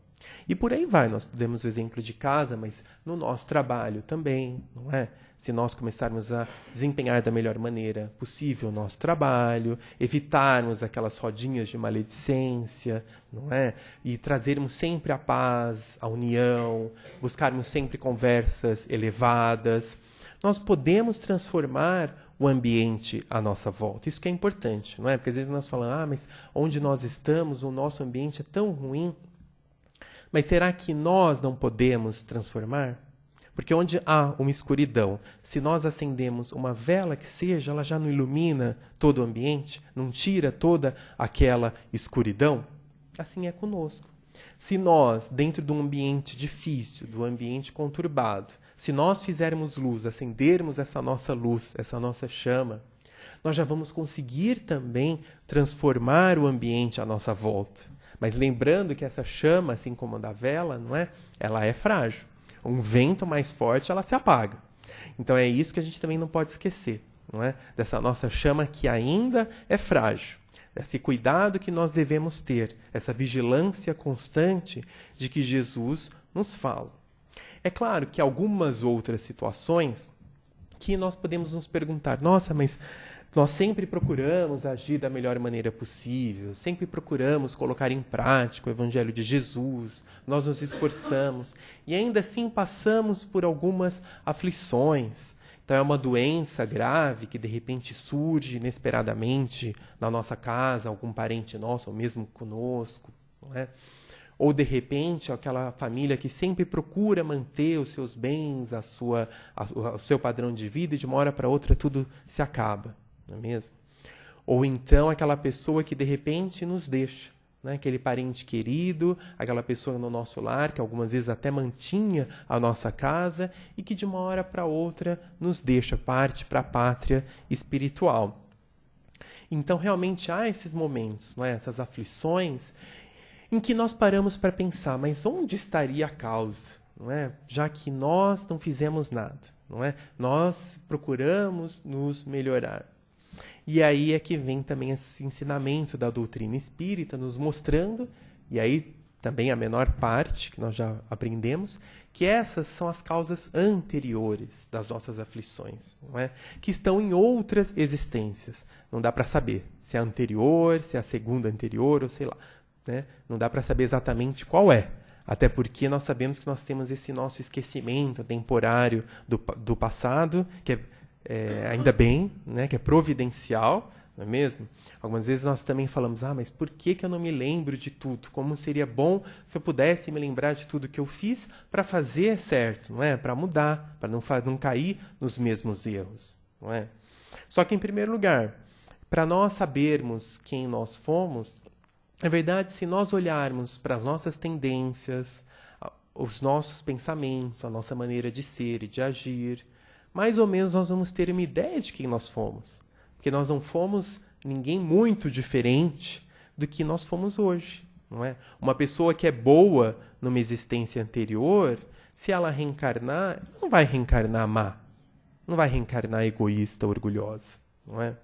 E por aí vai, nós demos o exemplo de casa, mas no nosso trabalho também, não é? Se nós começarmos a desempenhar da melhor maneira possível o nosso trabalho, evitarmos aquelas rodinhas de maledicência, não é? E trazermos sempre a paz, a união, buscarmos sempre conversas elevadas, nós podemos transformar o ambiente à nossa volta. Isso que é importante, não é? Porque às vezes nós falamos, mas onde nós estamos, o nosso ambiente é tão ruim. Mas será que nós não podemos transformar? Porque onde há uma escuridão, se nós acendemos uma vela que seja, ela já não ilumina todo o ambiente, não tira toda aquela escuridão? Assim é conosco. Se nós, dentro de um ambiente difícil, do ambiente conturbado, se nós fizermos luz, acendermos essa nossa luz, essa nossa chama, nós já vamos conseguir também transformar o ambiente à nossa volta. Mas lembrando que essa chama, assim como a da vela, não é? Ela é frágil. Um vento mais forte, ela se apaga. Então é isso que a gente também não pode esquecer, não é? Dessa nossa chama que ainda é frágil. Esse cuidado que nós devemos ter, essa vigilância constante de que Jesus nos fala. É claro que algumas outras situações que nós podemos nos perguntar, nossa, mas nós sempre procuramos agir da melhor maneira possível, sempre procuramos colocar em prática o Evangelho de Jesus, nós nos esforçamos e ainda assim passamos por algumas aflições. Então é uma doença grave que de repente surge inesperadamente na nossa casa, algum parente nosso, ou mesmo conosco, não é? Ou de repente aquela família que sempre procura manter os seus bens, o seu padrão de vida e de uma hora para outra tudo se acaba. Não é mesmo? Ou então aquela pessoa que de repente nos deixa, né? Aquele parente querido, aquela pessoa no nosso lar, que algumas vezes até mantinha a nossa casa e que de uma hora para outra nos deixa, parte para a pátria espiritual. Então realmente há esses momentos, não é? Essas aflições, em que nós paramos para pensar, mas onde estaria a causa? Não é? Já que nós não fizemos nada, não é? Nós procuramos nos melhorar. E aí é que vem também esse ensinamento da doutrina espírita, nos mostrando, e aí também a menor parte que nós já aprendemos, que essas são as causas anteriores das nossas aflições, não é? Que estão em outras existências. Não dá para saber se é a anterior, se é a segunda anterior, ou sei lá. Né? Não dá para saber exatamente qual é. Até porque nós sabemos que nós temos esse nosso esquecimento temporário do passado, que é ainda bem, né, que é providencial, não é mesmo? Algumas vezes nós também falamos, mas por que eu não me lembro de tudo? Como seria bom se eu pudesse me lembrar de tudo que eu fiz para fazer certo, não é? Para mudar, para não cair nos mesmos erros, não é? Só que, em primeiro lugar, para nós sabermos quem nós fomos, é verdade, se nós olharmos para as nossas tendências, os nossos pensamentos, a nossa maneira de ser e de agir, mais ou menos nós vamos ter uma ideia de quem nós fomos. Porque nós não fomos ninguém muito diferente do que nós fomos hoje, não é? Uma pessoa que é boa numa existência anterior, se ela reencarnar, não vai reencarnar má, não vai reencarnar egoísta, orgulhosa, não é?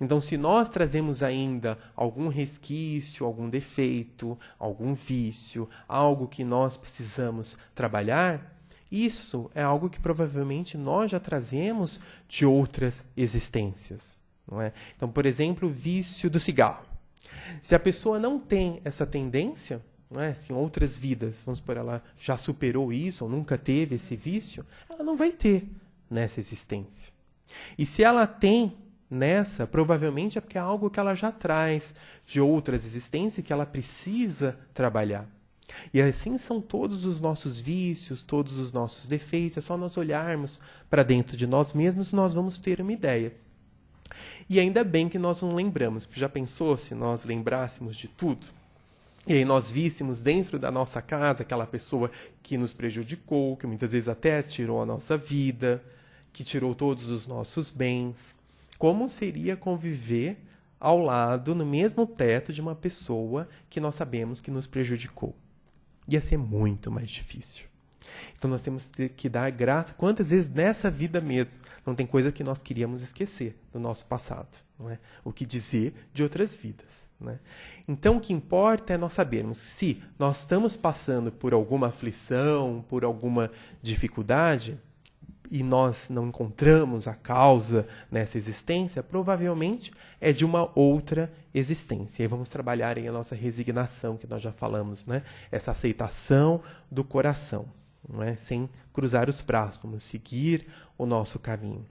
Então, se nós trazemos ainda algum resquício, algum defeito, algum vício, algo que nós precisamos trabalhar, isso é algo que provavelmente nós já trazemos de outras existências, não é? Então, por exemplo, o vício do cigarro. Se a pessoa não tem essa tendência, não é? Se em outras vidas, vamos supor, ela já superou isso ou nunca teve esse vício, ela não vai ter nessa existência. E se ela tem nessa, provavelmente é porque é algo que ela já traz de outras existências que ela precisa trabalhar. E assim são todos os nossos vícios, todos os nossos defeitos. É só nós olharmos para dentro de nós mesmos e nós vamos ter uma ideia. E ainda bem que nós não lembramos. Já pensou se nós lembrássemos de tudo? E aí nós víssemos dentro da nossa casa aquela pessoa que nos prejudicou, que muitas vezes até tirou a nossa vida, que tirou todos os nossos bens. Como seria conviver ao lado, no mesmo teto de uma pessoa que nós sabemos que nos prejudicou? Ia ser muito mais difícil. Então nós temos que dar graça. Quantas vezes nessa vida mesmo não tem coisa que nós queríamos esquecer do nosso passado, não é? O que dizer de outras vidas, né? Então o que importa é nós sabermos se nós estamos passando por alguma aflição, por alguma dificuldade, e nós não encontramos a causa nessa existência, provavelmente é de uma outra existência. E vamos trabalhar a nossa resignação, que nós já falamos, né? Essa aceitação do coração, não é? Sem cruzar os braços, vamos seguir o nosso caminho.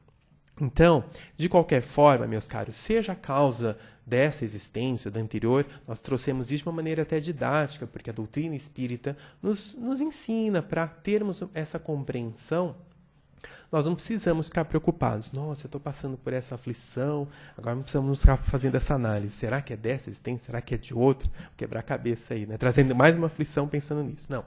Então, de qualquer forma, meus caros, seja a causa dessa existência, da anterior, nós trouxemos isso de uma maneira até didática, porque a doutrina espírita nos ensina para termos essa compreensão. Nós não precisamos ficar preocupados. Nossa, eu estou passando por essa aflição, agora não precisamos ficar fazendo essa análise. Será que é dessa existência? Será que é de outra? Vou quebrar a cabeça aí, né? Trazendo mais uma aflição pensando nisso. Não.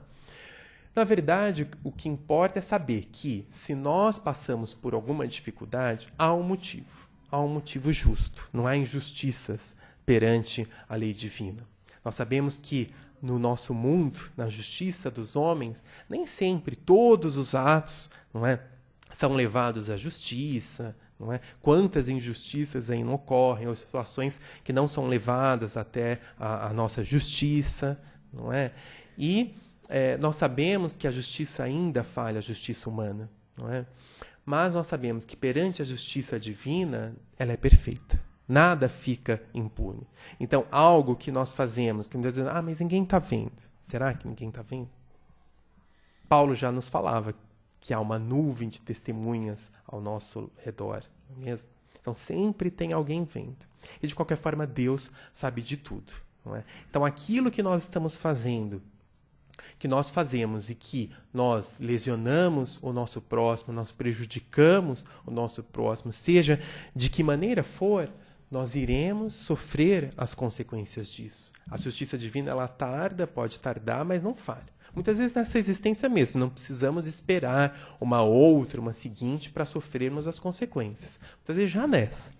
Na verdade, o que importa é saber que, se nós passamos por alguma dificuldade, há um motivo justo. Não há injustiças perante a lei divina. Nós sabemos que, no nosso mundo, na justiça dos homens, nem sempre todos os atos, não é, são levados à justiça, não é? Quantas injustiças aí não ocorrem, ou situações que não são levadas até a nossa justiça, não é? E nós sabemos que a justiça ainda falha, a justiça humana, não é? Mas nós sabemos que perante a justiça divina, ela é perfeita. Nada fica impune. Então, algo que nós fazemos, que muitas vezes, mas ninguém está vendo. Será que ninguém está vendo? Paulo já nos falava que há uma nuvem de testemunhas ao nosso redor, não é mesmo? Então, sempre tem alguém vendo. E, de qualquer forma, Deus sabe de tudo, não é? Então, aquilo que nós estamos fazendo, que nós fazemos e que nós lesionamos o nosso próximo, nós prejudicamos o nosso próximo, seja de que maneira for, nós iremos sofrer as consequências disso. A justiça divina, ela tarda, pode tardar, mas não falha. Muitas vezes nessa existência mesmo, não precisamos esperar uma outra, uma seguinte, para sofrermos as consequências. Muitas vezes já nessa.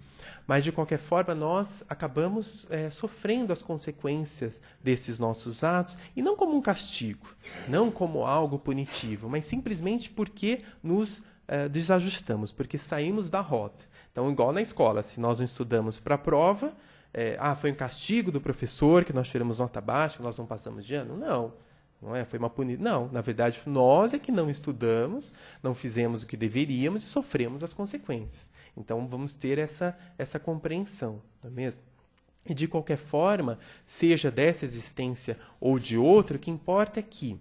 Mas, de qualquer forma, nós acabamos sofrendo as consequências desses nossos atos, e não como um castigo, não como algo punitivo, mas simplesmente porque nos desajustamos, porque saímos da rota. Então, igual na escola, se nós não estudamos para a prova, foi um castigo do professor, que nós tiramos nota baixa, que nós não passamos de ano? Não é? Foi uma punição. Não, na verdade, nós é que não estudamos, não fizemos o que deveríamos e sofremos as consequências. Então, vamos ter essa compreensão, não é mesmo? E, de qualquer forma, seja dessa existência ou de outra, o que importa é que,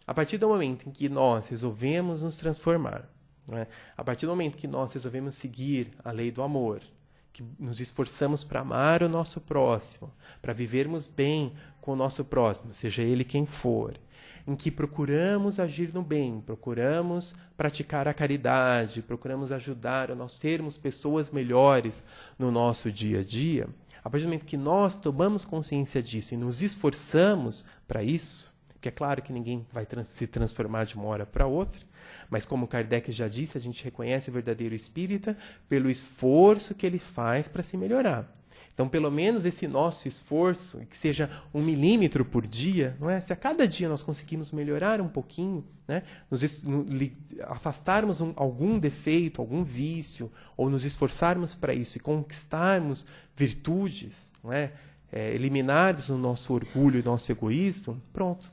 a partir do momento em que nós resolvemos nos transformar, né? A partir do momento que nós resolvemos seguir a lei do amor, que nos esforçamos para amar o nosso próximo, para vivermos bem com o nosso próximo, seja ele quem for, em que procuramos agir no bem, procuramos praticar a caridade, procuramos ajudar a nós sermos pessoas melhores no nosso dia a dia, a partir do momento que nós tomamos consciência disso e nos esforçamos para isso, porque é claro que ninguém vai se transformar de uma hora para outra, mas como Kardec já disse, a gente reconhece o verdadeiro espírita pelo esforço que ele faz para se melhorar. Então, pelo menos esse nosso esforço, que seja 1 milímetro por dia, não é? Se a cada dia nós conseguimos melhorar um pouquinho, né? Afastarmos algum defeito, algum vício, ou nos esforçarmos para isso e conquistarmos virtudes, não é? Eliminarmos o nosso orgulho e nosso egoísmo, pronto.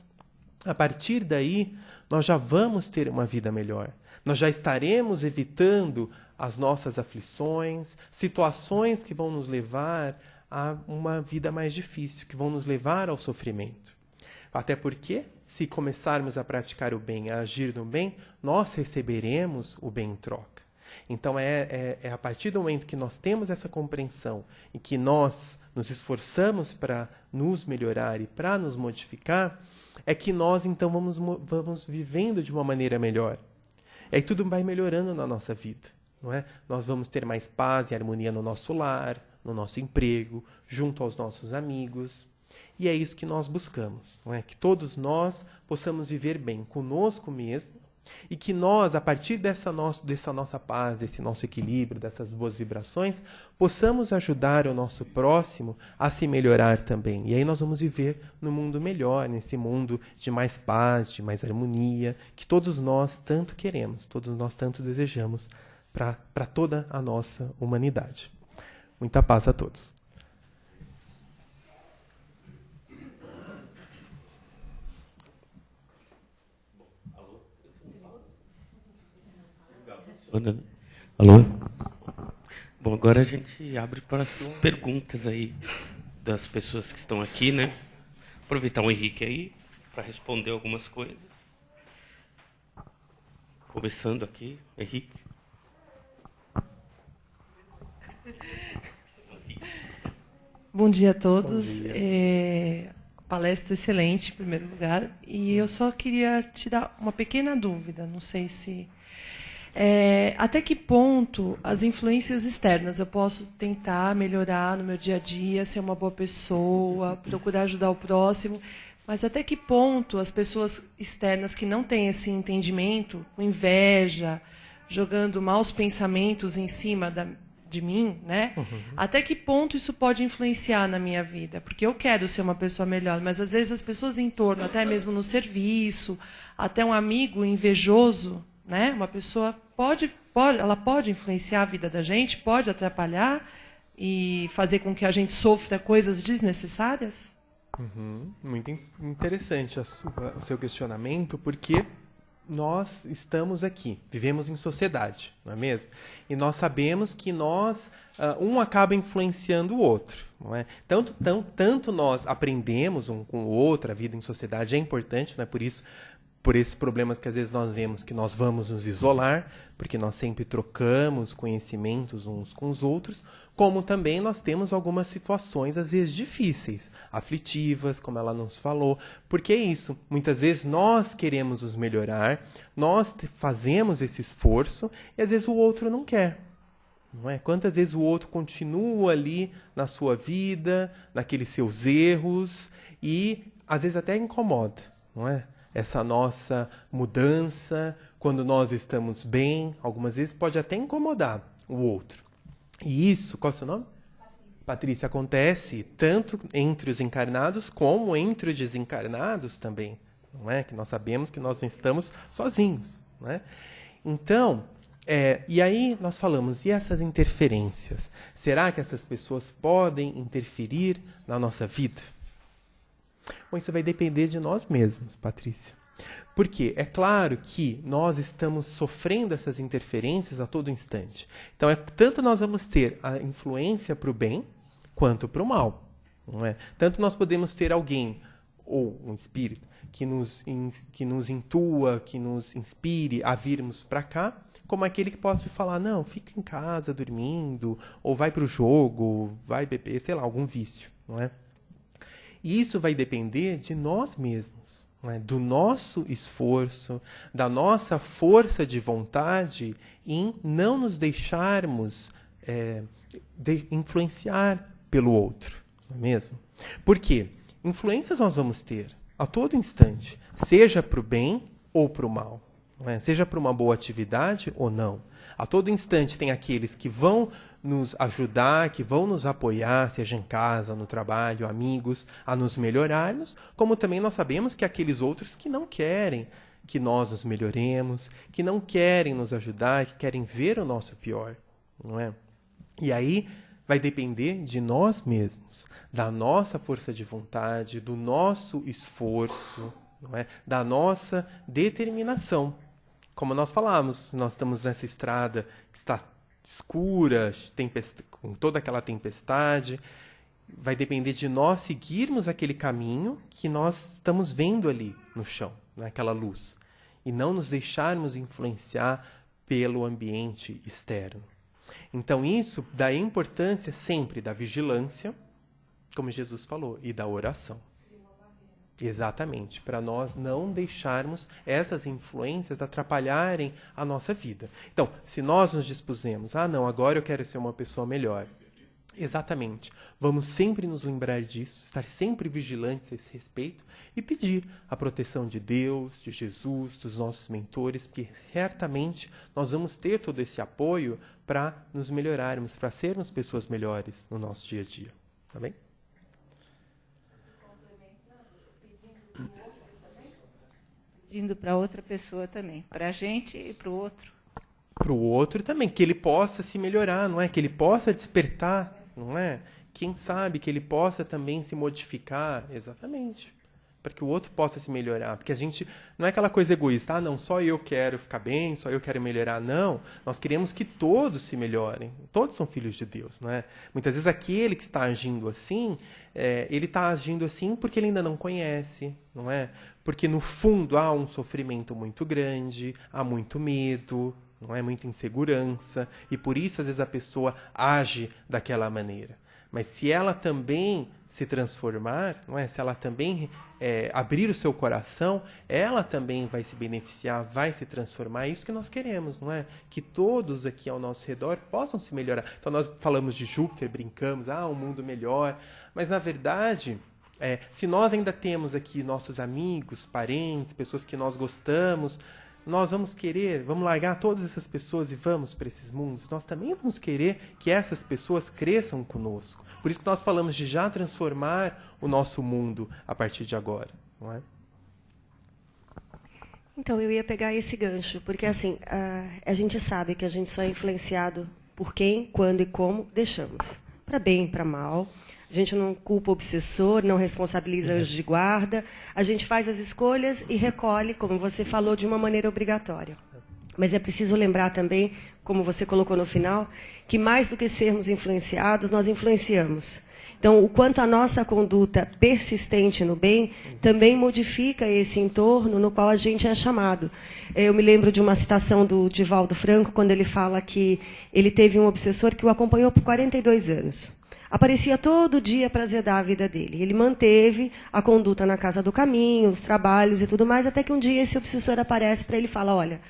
A partir daí, nós já vamos ter uma vida melhor. Nós já estaremos evitando as nossas aflições, situações que vão nos levar a uma vida mais difícil, que vão nos levar ao sofrimento. Até porque, se começarmos a praticar o bem, a agir no bem, nós receberemos o bem em troca. Então, é a partir do momento que nós temos essa compreensão e que nós nos esforçamos para nos melhorar e para nos modificar, é que nós, então, vamos vivendo de uma maneira melhor. E aí tudo vai melhorando na nossa vida. Não é? Nós vamos ter mais paz e harmonia no nosso lar, no nosso emprego, junto aos nossos amigos. E é isso que nós buscamos. Não é? Que todos nós possamos viver bem conosco mesmo e que nós, a partir dessa nossa paz, desse nosso equilíbrio, dessas boas vibrações, possamos ajudar o nosso próximo a se melhorar também. E aí nós vamos viver num mundo melhor, nesse mundo de mais paz, de mais harmonia, que todos nós tanto queremos, todos nós tanto desejamos para toda a nossa humanidade. Muita paz a todos. Alô? Bom, agora a gente abre para as perguntas aí das pessoas que estão aqui, né? Aproveitar o Henrique aí para responder algumas coisas. Começando aqui, Henrique. Bom dia a todos. Palestra excelente, em primeiro lugar. E eu só queria tirar uma pequena dúvida. Não sei se... até que ponto as influências externas eu posso tentar melhorar no meu dia a dia, ser uma boa pessoa, procurar ajudar o próximo, mas até que ponto as pessoas externas que não têm esse entendimento, com inveja, jogando maus pensamentos em cima de mim, né? Uhum. Até que ponto isso pode influenciar na minha vida? Porque eu quero ser uma pessoa melhor, mas às vezes as pessoas em torno, até mesmo no serviço, até um amigo invejoso, né? Uma pessoa ela pode influenciar a vida da gente, pode atrapalhar e fazer com que a gente sofra coisas desnecessárias? Uhum. Muito interessante o seu questionamento, porque nós estamos aqui, vivemos em sociedade, não é mesmo? E nós sabemos que um acaba influenciando o outro, não é? Tanto nós aprendemos um com o outro, a vida em sociedade é importante, não é? Por esses problemas que às vezes nós vemos que nós vamos nos isolar, porque nós sempre trocamos conhecimentos uns com os outros, como também nós temos algumas situações, às vezes, difíceis, aflitivas, como ela nos falou. Porque é isso, muitas vezes nós queremos nos melhorar, nós fazemos esse esforço, e às vezes o outro não quer. Não é? Quantas vezes o outro continua ali na sua vida, naqueles seus erros, e às vezes até incomoda, não é? Essa nossa mudança, quando nós estamos bem, algumas vezes pode até incomodar o outro. E isso, qual é o seu nome? Patrícia, acontece tanto entre os encarnados como entre os desencarnados também, não é? Que nós sabemos que nós não estamos sozinhos, não é? Então, e aí nós falamos, e essas interferências? Será que essas pessoas podem interferir na nossa vida? Bom, isso vai depender de nós mesmos, Patrícia. Porque é claro que nós estamos sofrendo essas interferências a todo instante. Então, tanto nós vamos ter a influência para o bem quanto para o mal. não é? Tanto nós podemos ter alguém, ou um espírito, que nos intua, que nos inspire a virmos para cá, como aquele que pode falar, não, fica em casa dormindo, ou vai para o jogo, vai beber, sei lá, algum vício, não é? E isso vai depender de nós mesmos, não é? Do nosso esforço, da nossa força de vontade em não nos deixarmos influenciar pelo outro, não é mesmo? Por quê? Influências nós vamos ter a todo instante, seja para o bem ou para o mal, não é? Seja para uma boa atividade ou não. A todo instante tem aqueles que vão nos ajudar, que vão nos apoiar, seja em casa, no trabalho, amigos, a nos melhorarmos, como também nós sabemos que aqueles outros que não querem que nós nos melhoremos, que não querem nos ajudar, que querem ver o nosso pior, não é? E aí vai depender de nós mesmos, da nossa força de vontade, do nosso esforço, não é? Da nossa determinação. Como nós falamos, nós estamos nessa estrada que está escura, com toda aquela tempestade. Vai depender de nós seguirmos aquele caminho que nós estamos vendo ali no chão, naquela luz, e não nos deixarmos influenciar pelo ambiente externo. Então isso dá importância sempre da vigilância, como Jesus falou, e da oração. Exatamente, para nós não deixarmos essas influências atrapalharem a nossa vida. Então, se nós nos dispusemos, não, agora eu quero ser uma pessoa melhor. Exatamente. Vamos sempre nos lembrar disso, estar sempre vigilantes a esse respeito e pedir a proteção de Deus, de Jesus, dos nossos mentores, que certamente nós vamos ter todo esse apoio para nos melhorarmos, para sermos pessoas melhores no nosso dia a dia. Tá bem? Pedindo para outra pessoa também, para a gente e para o outro. Para o outro também, que ele possa se melhorar, não é? Que ele possa despertar, não é? Quem sabe que ele possa também se modificar, exatamente, para que o outro possa se melhorar. Porque a gente não é aquela coisa egoísta, não, só eu quero ficar bem, só eu quero melhorar. Não, nós queremos que todos se melhorem. Todos são filhos de Deus, não é? Muitas vezes aquele que está agindo assim, ele está agindo assim porque ele ainda não conhece, não é? Porque no fundo há um sofrimento muito grande, há muito medo, não é? Muita insegurança, e por isso às vezes a pessoa age daquela maneira. Mas se ela também se transformar, não é? Se ela também abrir o seu coração, ela também vai se beneficiar, vai se transformar. É isso que nós queremos, não é? Que todos aqui ao nosso redor possam se melhorar. Então nós falamos de Júpiter, brincamos, um mundo melhor. Mas na verdade, se nós ainda temos aqui nossos amigos, parentes, pessoas que nós gostamos, nós vamos largar todas essas pessoas e vamos para esses mundos. Nós também vamos querer que essas pessoas cresçam conosco. Por isso que nós falamos de já transformar o nosso mundo a partir de agora, não é? Então, eu ia pegar esse gancho, porque assim, a gente sabe que a gente só é influenciado por quem, quando e como deixamos. Para bem e para mal. A gente não culpa o obsessor, não responsabiliza anjo de guarda. A gente faz as escolhas e recolhe, como você falou, de uma maneira obrigatória. Mas é preciso lembrar também, como você colocou no final, que mais do que sermos influenciados, nós influenciamos. Então, o quanto a nossa conduta persistente no bem também modifica esse entorno no qual a gente é chamado. Eu me lembro de uma citação do Divaldo Franco, quando ele fala que ele teve um obsessor que o acompanhou por 42 anos. Aparecia todo dia para azedar a vida dele. Ele manteve a conduta na casa do caminho, os trabalhos e tudo mais, até que um dia esse obsessor aparece para ele e fala, olha,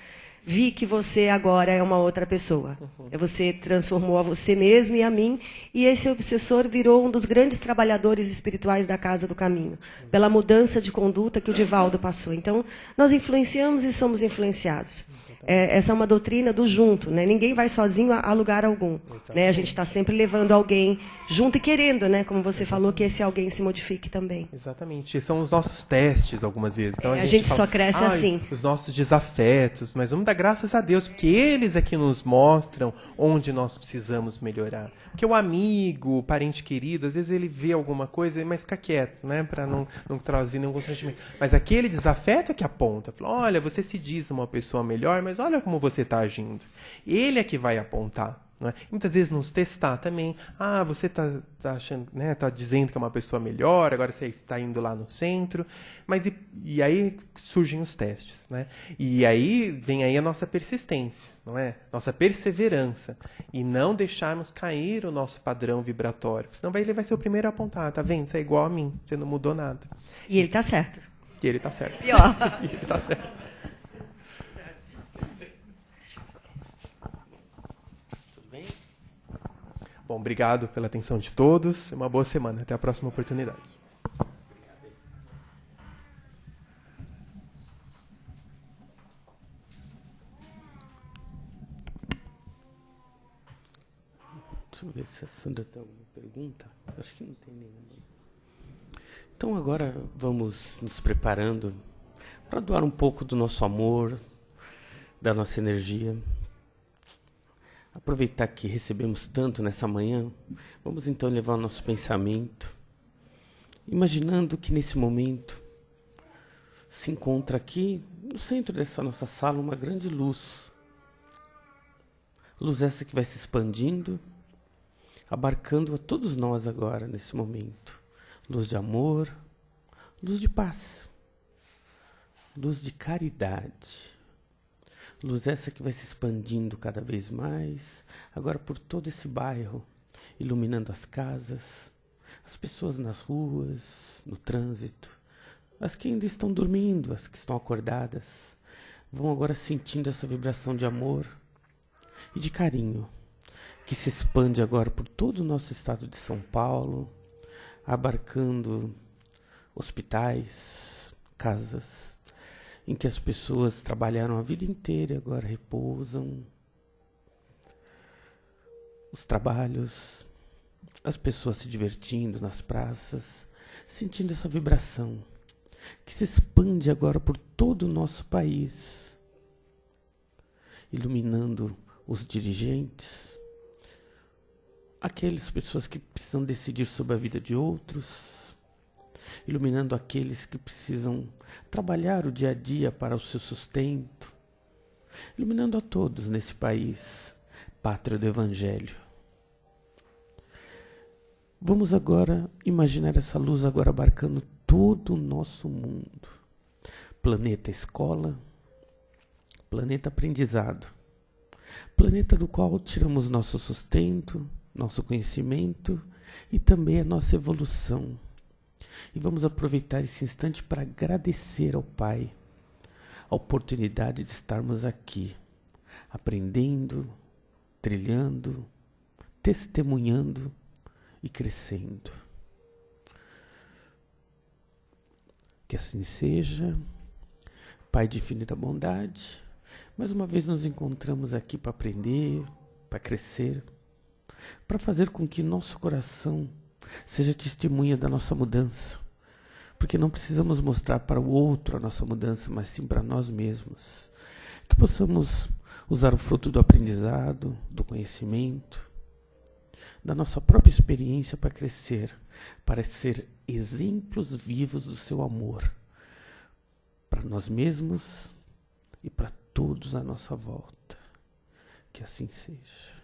vi que você agora é uma outra pessoa. Você transformou a você mesmo e a mim, e esse obsessor virou um dos grandes trabalhadores espirituais da Casa do Caminho, pela mudança de conduta que o Divaldo passou. Então, nós influenciamos e somos influenciados. Essa é uma doutrina do junto, né? Ninguém vai sozinho a lugar algum, né? A gente está sempre levando alguém junto e querendo, né? Como você falou, que esse alguém se modifique também. Exatamente. São os nossos testes, algumas vezes. Então, a gente só cresce assim. Os nossos desafetos, mas vamos dar graças a Deus, porque eles é que nos mostram onde nós precisamos melhorar. Porque o amigo, o parente querido, às vezes ele vê alguma coisa, mas fica quieto, né? Para não trazer nenhum constrangimento. Mas aquele desafeto é que aponta. Fala, olha, você se diz uma pessoa melhor, mas olha como você está agindo. Ele é que vai apontar, Não é? E muitas vezes nos testar também. Ah, você tá achando, né, tá dizendo que é uma pessoa melhor, agora você está indo lá no centro. Mas e aí surgem os testes, né? E aí vem aí a nossa persistência, não é? Nossa perseverança. E não deixarmos cair o nosso padrão vibratório. Senão ele vai ser o primeiro a apontar. Tá vendo? Você é igual a mim. Você não mudou nada. E ele está certo. E ele tá certo. Pior. E ele tá certo. Bom, obrigado pela atenção de todos. Uma boa semana. Até a próxima oportunidade. Deixa eu ver se a Sandra tem alguma pergunta. Acho que não tem nenhuma. Então agora vamos nos preparando para doar um pouco do nosso amor, da nossa energia. Aproveitar que recebemos tanto nessa manhã, vamos então levar o nosso pensamento, imaginando que nesse momento se encontra aqui, no centro dessa nossa sala, uma grande luz. Luz essa que vai se expandindo, abarcando a todos nós agora, nesse momento. Luz de amor, luz de paz, luz de caridade. Luz essa que vai se expandindo cada vez mais, agora por todo esse bairro, iluminando as casas, as pessoas nas ruas, no trânsito, as que ainda estão dormindo, as que estão acordadas, vão agora sentindo essa vibração de amor e de carinho, que se expande agora por todo o nosso estado de São Paulo, abarcando hospitais, casas, em que as pessoas trabalharam a vida inteira e agora repousam. Os trabalhos, as pessoas se divertindo nas praças, sentindo essa vibração que se expande agora por todo o nosso país, iluminando os dirigentes, aquelas pessoas que precisam decidir sobre a vida de outros, iluminando aqueles que precisam trabalhar o dia a dia para o seu sustento, iluminando a todos nesse país, pátria do Evangelho. Vamos agora imaginar essa luz agora abarcando todo o nosso mundo. Planeta escola, planeta aprendizado, planeta do qual tiramos nosso sustento, nosso conhecimento e também a nossa evolução. E vamos aproveitar esse instante para agradecer ao Pai a oportunidade de estarmos aqui, aprendendo, trilhando, testemunhando e crescendo. Que assim seja. Pai de infinita bondade, mais uma vez nos encontramos aqui para aprender, para crescer, para fazer com que nosso coração seja testemunha da nossa mudança, porque não precisamos mostrar para o outro a nossa mudança, mas sim para nós mesmos. Que possamos usar o fruto do aprendizado, do conhecimento, da nossa própria experiência para crescer, para ser exemplos vivos do seu amor, para nós mesmos e para todos à nossa volta. Que assim seja.